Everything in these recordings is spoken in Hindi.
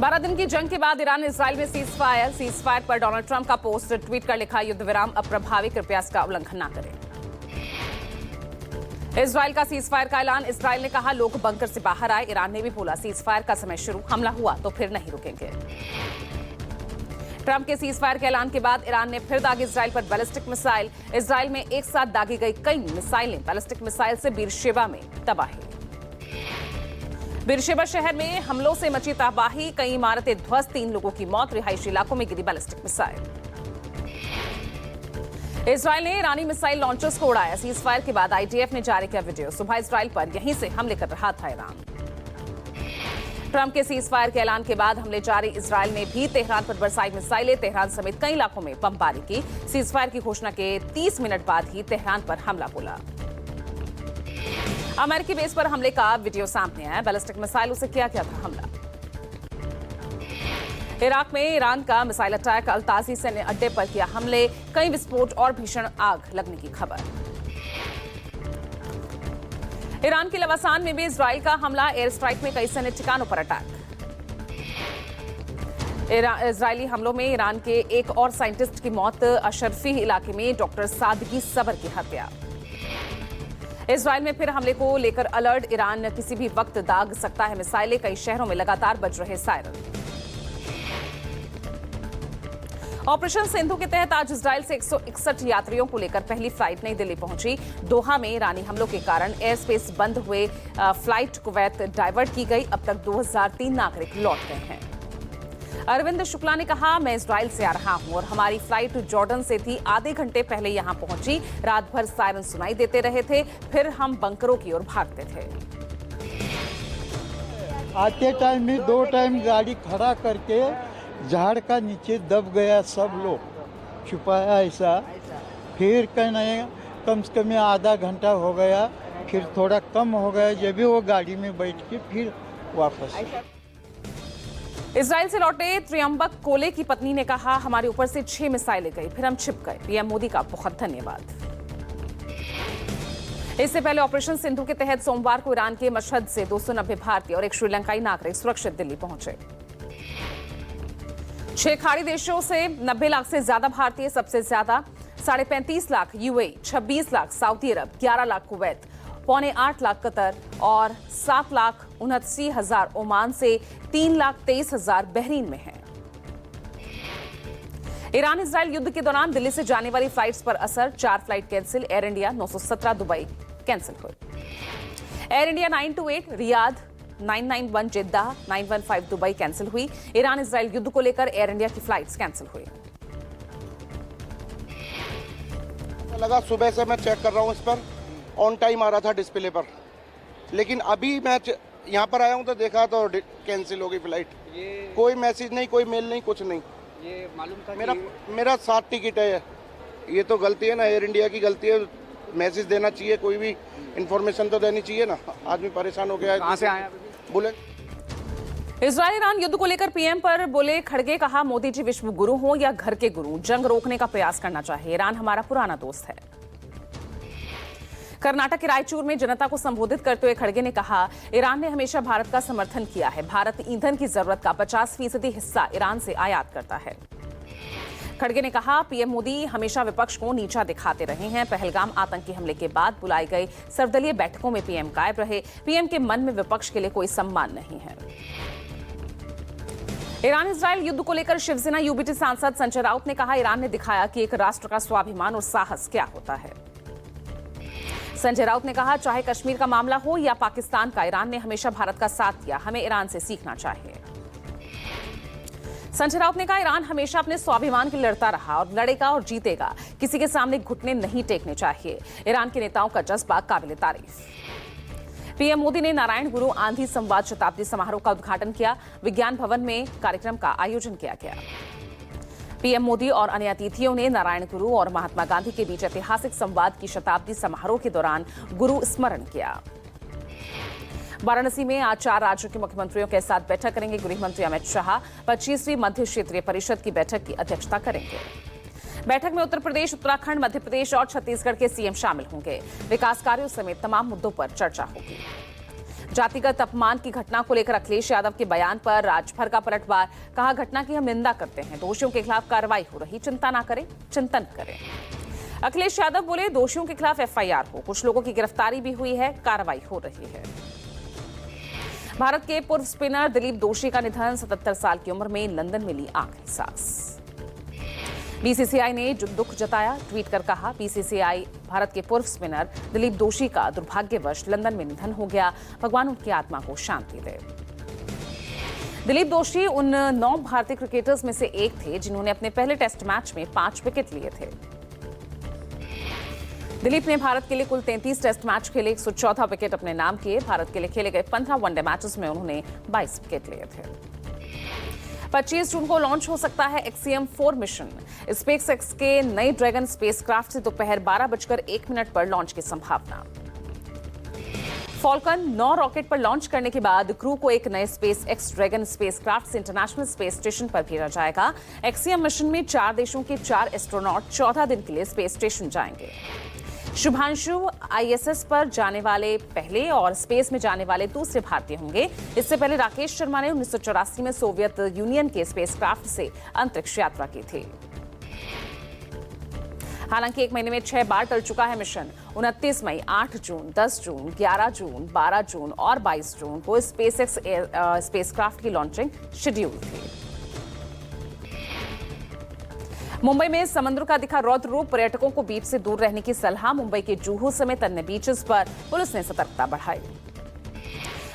12 दिन की जंग के बाद ईरान इजराइल में सीज फायर पर डोनाल्ड ट्रंप का पोस्ट ट्वीट कर लिखा, युद्ध विराम अप्रभावी, कृपया इसका उल्लंघन न करें। इजराइल का सीज फायर का ऐलान, इजराइल ने कहा लोग बंकर से बाहर आए। ईरान ने भी बोला सीज फायर का समय शुरू, हमला हुआ तो फिर नहीं रुकेंगे। ट्रंप के सीज फायर के ऐलान के बाद ईरान ने फिर दागी इजराइल पर बैलिस्टिक मिसाइल। इजराइल में एक साथ दागी गई कई मिसाइलें, बैलिस्टिक मिसाइल से बीरशेबा में तबाही। बीरशेबा शहर में हमलों से मची तबाही, कई इमारतें ध्वस्त, 3 लोगों की मौत, रिहायशी इलाकों में गिरी बैलिस्टिक मिसाइल। इजराइल ने ईरानी मिसाइल लॉन्चर्स को उड़ाया। सीज फायर के बाद आईडीएफ ने जारी किया वीडियो, सुबह इजराइल पर यहीं से हमले कर रहा था ईरान। ट्रंप के सीज फायर के ऐलान के बाद हमले जारी, इजराइल ने भी तेहरान पर बरसाई मिसाइलें, तेहरान समेत कई इलाकों में बमबारी की। सीज फायर की घोषणा के 30 मिनट बाद ही तेहरान पर हमला बोला। अमेरिकी बेस पर हमले का वीडियो सामने आया, बैलिस्टिक मिसाइलों से किया गया था हमला। इराक में ईरान का मिसाइल अटैक, अल-ताजी सैन्य अड्डे पर किया हमले, कई विस्फोट और भीषण आग लगने की खबर। ईरान के लवासान में भी इजराइल का हमला, एयर स्ट्राइक में कई सैन्य ठिकानों पर अटैक। इजरायली हमलों में ईरान के एक और साइंटिस्ट की मौत, अशरफी इलाके में डॉक्टर सादगी सबर की हत्या। इजराइल में फिर हमले को लेकर अलर्ट, ईरान किसी भी वक्त दाग सकता है मिसाइलें, कई शहरों में लगातार बज रहे सायरन। ऑपरेशन सिंधु के तहत आज इजराइल से 161 यात्रियों को लेकर पहली फ्लाइट नई दिल्ली पहुंची। दोहा में ईरानी हमलों के कारण एयर स्पेस बंद हुए फ्लाइट कुवैत डाइवर्ट की गई। अब तक 2003 नागरिक लौट गए हैं। अरविंद शुक्ला ने कहा, मैं इजराइल से आ रहा हूं और हमारी फ्लाइट जॉर्डन से थी, आधे घंटे पहले यहां पहुंची। रात भर सायरन सुनाई देते रहे थे, फिर हम बंकरों की ओर भागते थे। आते टाइम में 2 टाइम गाड़ी खड़ा करके झाड़ का नीचे दब गया, सब लोग छुपाया ऐसा। फिर कम से कम आधा घंटा हो गया, फिर थोड़ा कम हो गया, जब भी वो गाड़ी में बैठ के फिर वापस। इजराइल से लौटे त्रियंबक कोले की पत्नी ने कहा, हमारे ऊपर से 6 मिसाइलें गई, फिर हम छिप गए। पीएम मोदी का बहुत धन्यवाद। इससे पहले ऑपरेशन सिंधु के तहत सोमवार को ईरान के मशहद से 290 भारतीय और एक श्रीलंकाई नागरिक सुरक्षित दिल्ली पहुंचे। 6 खाड़ी देशों से 90 लाख से ज्यादा भारतीय, सबसे ज्यादा 35.5 लाख यूएई, 26 लाख सऊदी अरब, 11 लाख कुवैत, 7.25 लाख कतर और 7,79,000 ओमान से 3,23,000 बहरीन में हैं। ईरान इजराइल युद्ध के दौरान दिल्ली से जाने वाली फ्लाइट्स पर असर, 4 flight cancel, air India 917 Dubai cancel हुई। एयर इंडिया 928 रियाद, 991 जिद्दा, 915 दुबई कैंसिल हुई। ईरान इजराइल युद्ध को लेकर एयर इंडिया की फ्लाइट्स कैंसिल हुई। लगा सुबह से मैं चेक कर रहा हूं, इस पर ऑन टाइम आ रहा था डिस्प्ले पर, लेकिन अभी मैं यहाँ पर आया हूँ तो देखा तो कैंसिल हो गई फ्लाइट। कोई मैसेज नहीं, कोई मेल नहीं, कुछ नहीं। ये मालूम था मेरा 7 टिकट है। ये तो गलती है ना, एयर इंडिया की गलती है। मैसेज देना चाहिए, कोई भी इंफॉर्मेशन तो देनी चाहिए ना। आदमी परेशान हो गया है। कहाँ से आया बोले इजराइल ईरान युद्ध को लेकर पीएम पर बोले खड़गे, कहा मोदी जी विश्व गुरु हो या घर के गुरु, जंग रोकने का प्रयास करना चाहिए। ईरान हमारा पुराना दोस्त है। कर्नाटक के रायचूर में जनता को संबोधित करते हुए खड़गे ने कहा, ईरान ने हमेशा भारत का समर्थन किया है। भारत ईंधन की जरूरत का 50% हिस्सा ईरान से आयात करता है। खड़गे ने कहा, पीएम मोदी हमेशा विपक्ष को नीचा दिखाते रहे हैं। पहलगाम आतंकी हमले के बाद बुलाई गई सर्वदलीय बैठकों में पीएम गायब रहे। पीएम के मन में विपक्ष के लिए कोई सम्मान नहीं है। ईरान इजराइल युद्ध को लेकर शिवसेना यूबीटी सांसद संजय राउत ने कहा, ईरान ने दिखाया कि एक राष्ट्र का स्वाभिमान और साहस क्या होता है। संजय राउत ने कहा, चाहे कश्मीर का मामला हो या पाकिस्तान का, ईरान ने हमेशा भारत का साथ दिया, हमें ईरान से सीखना चाहिए। संजय राउत ने कहा, ईरान हमेशा अपने स्वाभिमान के लिए लड़ता रहा और लड़ेगा और जीतेगा। किसी के सामने घुटने नहीं टेकने चाहिए। ईरान के नेताओं का जज्बा काबिल तारीफ। पीएम मोदी ने नारायण गुरु आंधी संवाद शताब्दी समारोह का उद्घाटन किया। विज्ञान भवन में कार्यक्रम का आयोजन किया गया। पीएम मोदी और अन्य अतिथियों ने नारायण गुरु और महात्मा गांधी के बीच ऐतिहासिक संवाद की शताब्दी समारोह के दौरान गुरु स्मरण किया। वाराणसी में आज 4 राज्यों के मुख्यमंत्रियों के साथ बैठक करेंगे गृह मंत्री अमित शाह। 25वीं मध्य क्षेत्रीय परिषद की बैठक की अध्यक्षता करेंगे। बैठक में उत्तर प्रदेश, उत्तराखंड, मध्य प्रदेश और छत्तीसगढ़ के सीएम शामिल होंगे। विकास कार्यों समेत तमाम मुद्दों पर चर्चा होगी। जातिगत अपमान की घटना को लेकर अखिलेश यादव के बयान पर राजभर का पलटवार। कहा, घटना की हम निंदा करते हैं, दोषियों के खिलाफ कार्रवाई हो रही, चिंता ना करें, चिंतन करें। अखिलेश यादव बोले, दोषियों के खिलाफ एफआईआर हो, कुछ लोगों की गिरफ्तारी भी हुई है, कार्रवाई हो रही है। भारत के पूर्व स्पिनर दिलीप दोषी का निधन, 77 साल की उम्र में लंदन में ली आखिरी सांस। बीसीसीआई ने दुख जताया, ट्वीट कर कहा, बीसीसीआई भारत के पूर्व स्पिनर दिलीप दोषी का दुर्भाग्यवश लंदन में निधन हो गया, भगवान उनकी आत्मा को शांति दे। दिलीप दोषी उन 9 भारतीय क्रिकेटर्स में से एक थे जिन्होंने अपने पहले टेस्ट मैच में 5 विकेट लिए थे। दिलीप ने भारत के लिए कुल 33 टेस्ट मैच खेले, 114 विकेट अपने नाम किए। भारत के लिए खेले गए 15 वनडे मैचेस में उन्होंने 22 विकेट लिए थे। 25 जून को लॉन्च हो सकता है XCM-4 मिशन। स्पेसएक्स के नए ड्रैगन स्पेसक्राफ्ट से दोपहर 12:01 पर लॉन्च की संभावना। फॉल्कन 9 रॉकेट पर लॉन्च करने के बाद क्रू को एक नए स्पेसएक्स ड्रैगन स्पेसक्राफ्ट से इंटरनेशनल स्पेस स्टेशन पर भेजा जाएगा। XCM मिशन में 4 देशों के 4 एस्ट्रोनॉट 14 दिन के लिए स्पेस स्टेशन जाएंगे। शुभांशु ISS पर जाने वाले पहले और स्पेस में जाने वाले दूसरे भारतीय होंगे। इससे पहले राकेश शर्मा ने 1984 में सोवियत यूनियन के स्पेसक्राफ्ट से अंतरिक्ष यात्रा की थी। हालांकि 1 महीने में 6 बार टल चुका है मिशन। 29 मई, 8 जून, 10 जून, 11 जून, 12 जून और 22 जून को स्पेसएक्स स्पेसक्राफ्ट की लॉन्चिंग शेड्यूल थी। मुंबई में समुद्र का दिखा रौद्र रूप, पर्यटकों को बीच से दूर रहने की सलाह। मुंबई के जुहू समेत अन्य बीचेस पर पुलिस ने सतर्कता बढ़ाई।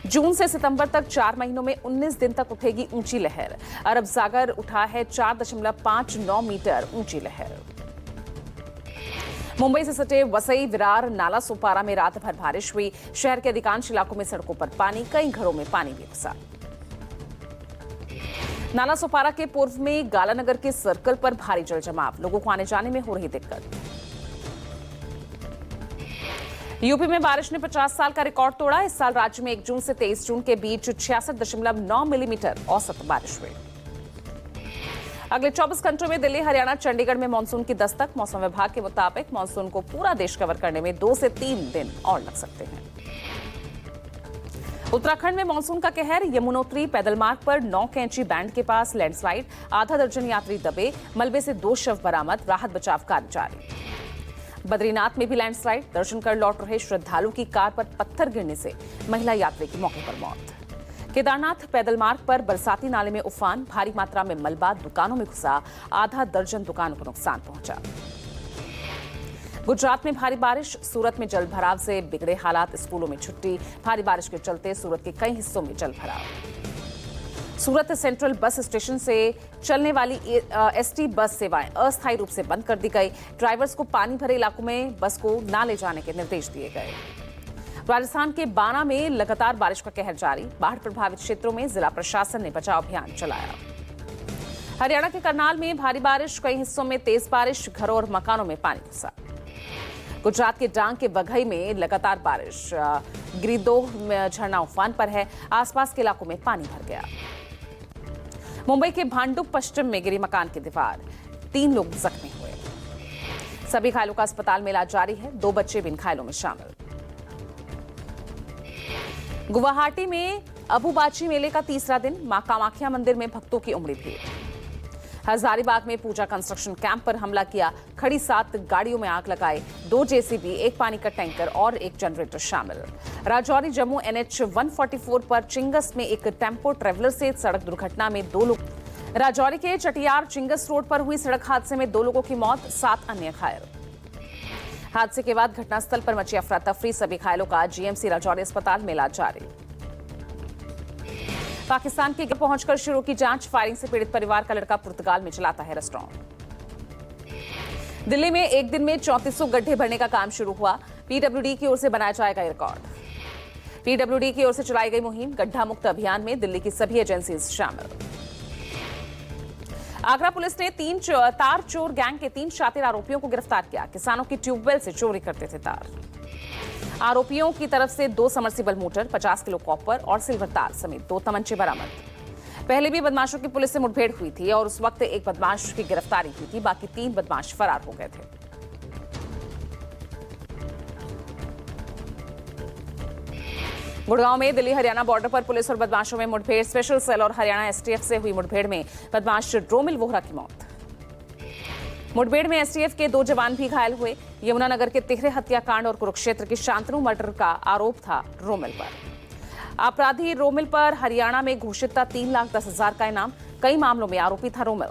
जून से सितंबर तक 4 महीनों में 19 दिन तक उठेगी ऊंची लहर। अरब सागर उठा है 4.59 मीटर ऊंची लहर। मुंबई से सटे वसई, विरार, नाला सोपारा में रात भर बारिश हुई। शहर के अधिकांश इलाकों में सड़कों पर पानी, कई घरों में पानी भी घुसा। नाला सोपारा के पूर्व में गालानगर के सर्कल पर भारी जल जमाव, लोगों को आने जाने में हो रही दिक्कत। यूपी में बारिश ने 50 साल का रिकॉर्ड तोड़ा। इस साल राज्य में 1 जून से 23 जून के बीच 66.9 मिलीमीटर औसत बारिश हुई। अगले 24 घंटों में दिल्ली, हरियाणा, चंडीगढ़ में मानसून की दस्तक। मौसम विभाग के मुताबिक मानसून को पूरा देश कवर करने में 2 से 3 दिन और लग सकते हैं। उत्तराखंड में मानसून का कहर। यमुनोत्री पैदल मार्ग पर 9 कैंची बैंड के पास लैंडस्लाइड, आधा दर्जन यात्री दबे, मलबे से 2 शव बरामद, राहत बचाव कार्य जारी। बद्रीनाथ में भी लैंडस्लाइड, दर्शन कर लौट रहे श्रद्धालु की कार पर पत्थर गिरने से महिला यात्री की मौके पर मौत। केदारनाथ पैदल मार्ग पर बरसाती नाले में उफान, भारी मात्रा में मलबा दुकानों में घुसा, आधा दर्जन दुकानों को नुकसान पहुंचा। गुजरात में भारी बारिश, सूरत में जल भराव से बिगड़े हालात, स्कूलों में छुट्टी। भारी बारिश के चलते सूरत के कई हिस्सों में जल भराव। सूरत सेंट्रल बस स्टेशन से चलने वाली ST बस सेवाएं अस्थायी रूप से बंद कर दी गई। ड्राइवर्स को पानी भरे इलाकों में बस को न ले जाने के निर्देश दिए गए। राजस्थान के बाना में लगातार बारिश का कहर जारी, बाढ़ प्रभावित क्षेत्रों में जिला प्रशासन ने बचाव अभियान चलाया। हरियाणा के करनाल में भारी बारिश, कई हिस्सों में तेज बारिश, घरों और मकानों में पानी घुसा। गुजरात के डांग के वघई में लगातार बारिश, गिरिदोह झरना उफान पर है, आसपास के इलाकों में पानी भर गया। मुंबई के भांडुप पश्चिम में गिरी मकान की दीवार, 3 लोग जख्मी हुए। सभी घायलों का अस्पताल में इलाज जारी है, 2 बच्चे भी इन घायलों में शामिल। गुवाहाटी में अबुबाची मेले का तीसरा दिन, मां कामाख्या मंदिर में भक्तों की उमड़ी भीड़। हजारीबाग में पूजा कंस्ट्रक्शन कैंप पर हमला किया, खड़ी 7 गाड़ियों में आग लगाई, 2 JCB, 1 पानी का टैंकर और 1 जनरेटर शामिल। राजौरी जम्मू NH 144 पर चिंगस में एक टेम्पो ट्रेवलर से सड़क दुर्घटना में 2 लोग। राजौरी के चटियार चिंगस रोड पर हुई सड़क हादसे में 2 लोगों की मौत, 7 अन्य घायल। हादसे के बाद घटनास्थल पर मची अफरा तफरी, सभी घायलों का GMC राजौरी अस्पताल में इलाज जारी। पाकिस्तान के पहुंचकर शुरू की जांच, फायरिंग से पीड़ित परिवार का लड़का पुर्तगाल में चलाता है रेस्टोरेंट। दिल्ली में एक दिन में 3400 गड्ढे भरने का काम शुरू हुआ, PWD की ओर से बनाया जाएगा रिकॉर्ड। PWD की ओर से चलाई गई मुहिम, गड्ढा मुक्त अभियान में दिल्ली की सभी एजेंसीज शामिल। आगरा पुलिस ने 3 तार चोर गैंग के 3 शातिर आरोपियों को गिरफ्तार किया। किसानों की ट्यूबवेल से चोरी करते थे तार। आरोपियों की तरफ से 2 समर्सिबल मोटर, 50 किलो कॉपर और सिल्वर तार समेत 2 तमंचे बरामद। पहले भी बदमाशों की पुलिस से मुठभेड़ हुई थी और उस वक्त एक बदमाश की गिरफ्तारी हुई थी, बाकी 3 बदमाश फरार हो गए थे। गुड़गांव में दिल्ली हरियाणा बॉर्डर पर पुलिस और बदमाशों में मुठभेड़। स्पेशल सेल और हरियाणा एसटीएफ से हुई मुठभेड़ में बदमाश रोमिल वोहरा की मौत। मुठभेड़ में एसटीएफ के 2 जवान भी घायल हुए। यमुनानगर के तिहरे हत्याकांड और कुरुक्षेत्र के शांतनु मर्डर का आरोप था रोमिल पर। अपराधी रोमिल पर हरियाणा में घोषित था 3,10,000 का इनाम। कई मामलों में आरोपी था रोमिल।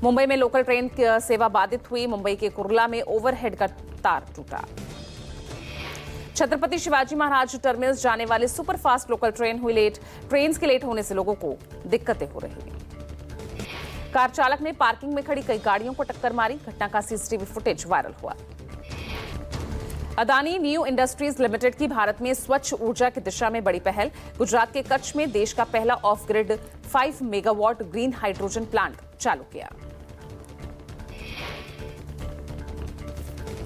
मुंबई में लोकल ट्रेन की सेवा बाधित हुई। मुंबई के कुर्ला में ओवरहेड का तार टूटा। छत्रपति शिवाजी महाराज टर्मिनस जाने वाली सुपरफास्ट लोकल ट्रेन हुई लेट। ट्रेन के लेट होने से लोगों को दिक्कतें हो रही। कार चालक ने पार्किंग में खड़ी कई गाड़ियों को टक्कर मारी। घटना का सीसीटीवी फुटेज वायरल हुआ। अदानी न्यू इंडस्ट्रीज लिमिटेड की भारत में स्वच्छ ऊर्जा की दिशा में बड़ी पहल। गुजरात के कच्छ में देश का पहला of grid 5 megawatt green hydrogen plant चालू किया।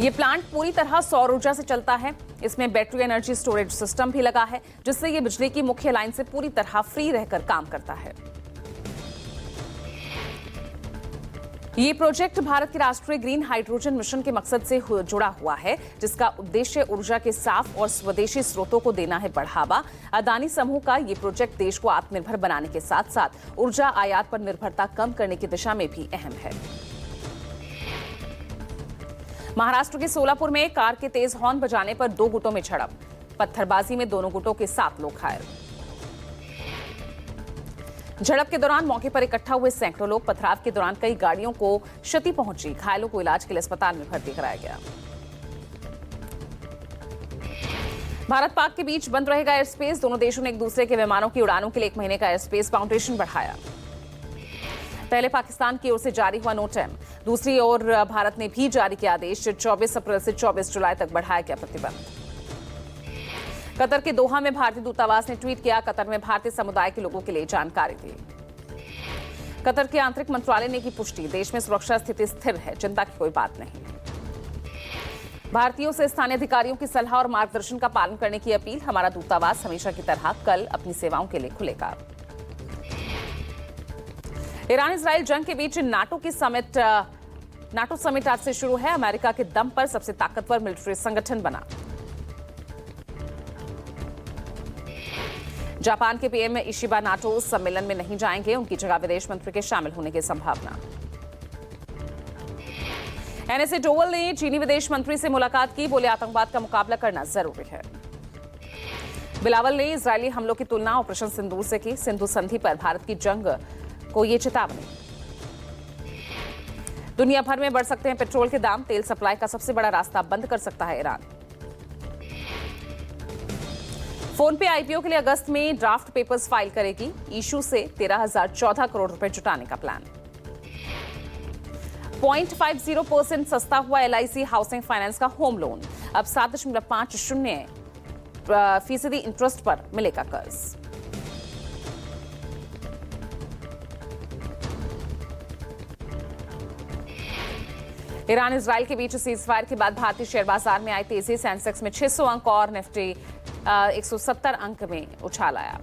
ये प्लांट पूरी तरह सौर ऊर्जा से चलता है। इसमें बैटरी एनर्जी स्टोरेज सिस्टम भी लगा है, जिससे ये बिजली की मुख्य लाइन से पूरी तरह फ्री रहकर काम करता है। ये प्रोजेक्ट भारत के राष्ट्रीय ग्रीन हाइड्रोजन मिशन के मकसद से जुड़ा हुआ है, जिसका उद्देश्य ऊर्जा के साफ और स्वदेशी स्रोतों को देना है बढ़ावा। अदानी समूह का ये प्रोजेक्ट देश को आत्मनिर्भर बनाने के साथ साथ ऊर्जा आयात पर निर्भरता कम करने की दिशा में भी अहम है। महाराष्ट्र के सोलापुर में कार के तेज हॉर्न बजाने पर 2 गुटों में झड़प। पत्थरबाजी में दोनों गुटों के 7 लोग घायल। झड़प के दौरान मौके पर इकट्ठा हुए सैकड़ों लोग। पथराव के दौरान कई गाड़ियों को क्षति पहुंची। घायलों को इलाज के लिए अस्पताल में भर्ती कराया गया। भारत पाक के बीच बंद रहेगा एयर स्पेस। दोनों देशों ने एक दूसरे के विमानों की उड़ानों के लिए 1 महीने का एयर स्पेस बाउंडेशन बढ़ाया। पहले पाकिस्तान की ओर से जारी हुआ नो टाइम। दूसरी ओर भारत ने भी जारी किया आदेश। 24 अप्रैल से 24 जुलाई तक बढ़ाया गया प्रतिबंध। कतर के दोहा में भारतीय दूतावास ने ट्वीट किया। कतर में भारतीय समुदाय के लोगों के लिए जानकारी दी। कतर के आंतरिक मंत्रालय ने की पुष्टि। देश में सुरक्षा स्थिति स्थिर है, चिंता की कोई बात नहीं। भारतीयों से स्थानीय अधिकारियों की सलाह और मार्गदर्शन का पालन करने की अपील। हमारा दूतावास हमेशा की तरह कल अपनी सेवाओं के लिए खुलेगा। ईरान इजराइल जंग के बीच नाटो समिट आज से शुरू है। अमेरिका के दम पर सबसे ताकतवर मिलिट्री संगठन बना। जापान के पीएम इशिबा नाटो सम्मेलन में नहीं जाएंगे। उनकी जगह विदेश मंत्री के शामिल होने की संभावना। एनएसए डोवल ने चीनी विदेश मंत्री से मुलाकात की। बोले आतंकवाद का मुकाबला करना जरूरी है। बिलावल ने इजरायली हमलों की तुलना ऑपरेशन सिंदूर से की। सिंधु संधि पर भारत की जंग को ये चेतावनी। दुनिया भर में बढ़ सकते हैं पेट्रोल के दाम। तेल सप्लाई का सबसे बड़ा रास्ता बंद कर सकता है ईरान। फोन पे आईपीओ के लिए अगस्त में ड्राफ्ट पेपर्स फाइल करेगी। इशू से 13,014 करोड़ रुपए जुटाने का प्लान। 0.50% सस्ता हुआ एलआईसी हाउसिंग फाइनेंस का होम लोन। अब 7.50% इंटरेस्ट पर मिलेगा कर्ज। ईरान इजराइल के बीच सीजफायर के बाद भारतीय शेयर बाजार में आई तेजी। सेंसेक्स में 600 अंक और निफ्टी 170 अंक में उछाल आया।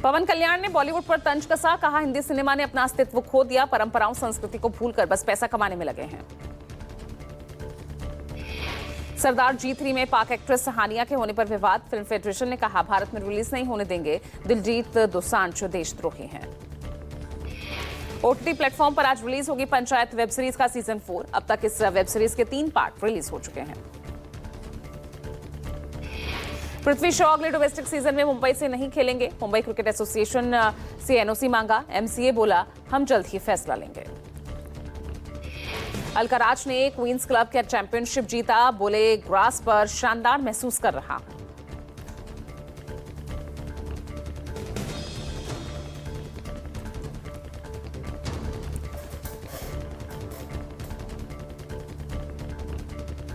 पवन कल्याण ने बॉलीवुड पर तंज कसा। कहा हिंदी सिनेमा ने अपना अस्तित्व खो दिया। परंपराओं संस्कृति को भूलकर बस पैसा कमाने में लगे हैं। सरदार G3 में पाक एक्ट्रेस हानिया के होने पर विवाद। फिल्म फेडरेशन ने कहा भारत में रिलीज नहीं होने देंगे। दिलजीत दोसांझ देशद्रोही हैं। ओटीटी प्लेटफॉर्म पर आज रिलीज होगी पंचायत वेब सीरीज का सीजन 4। अब तक इस वेब सीरीज के 3 पार्ट रिलीज हो चुके हैं। पृथ्वी शॉ अगले डोमेस्टिक सीजन में मुंबई से नहीं खेलेंगे। मुंबई क्रिकेट एसोसिएशन से एनओसी मांगा। एमसीए बोला हम जल्द ही फैसला लेंगे। अलकाराज ने क्वींस क्लब का चैंपियनशिप जीता। बोले ग्रास पर शानदार महसूस कर रहा हूं।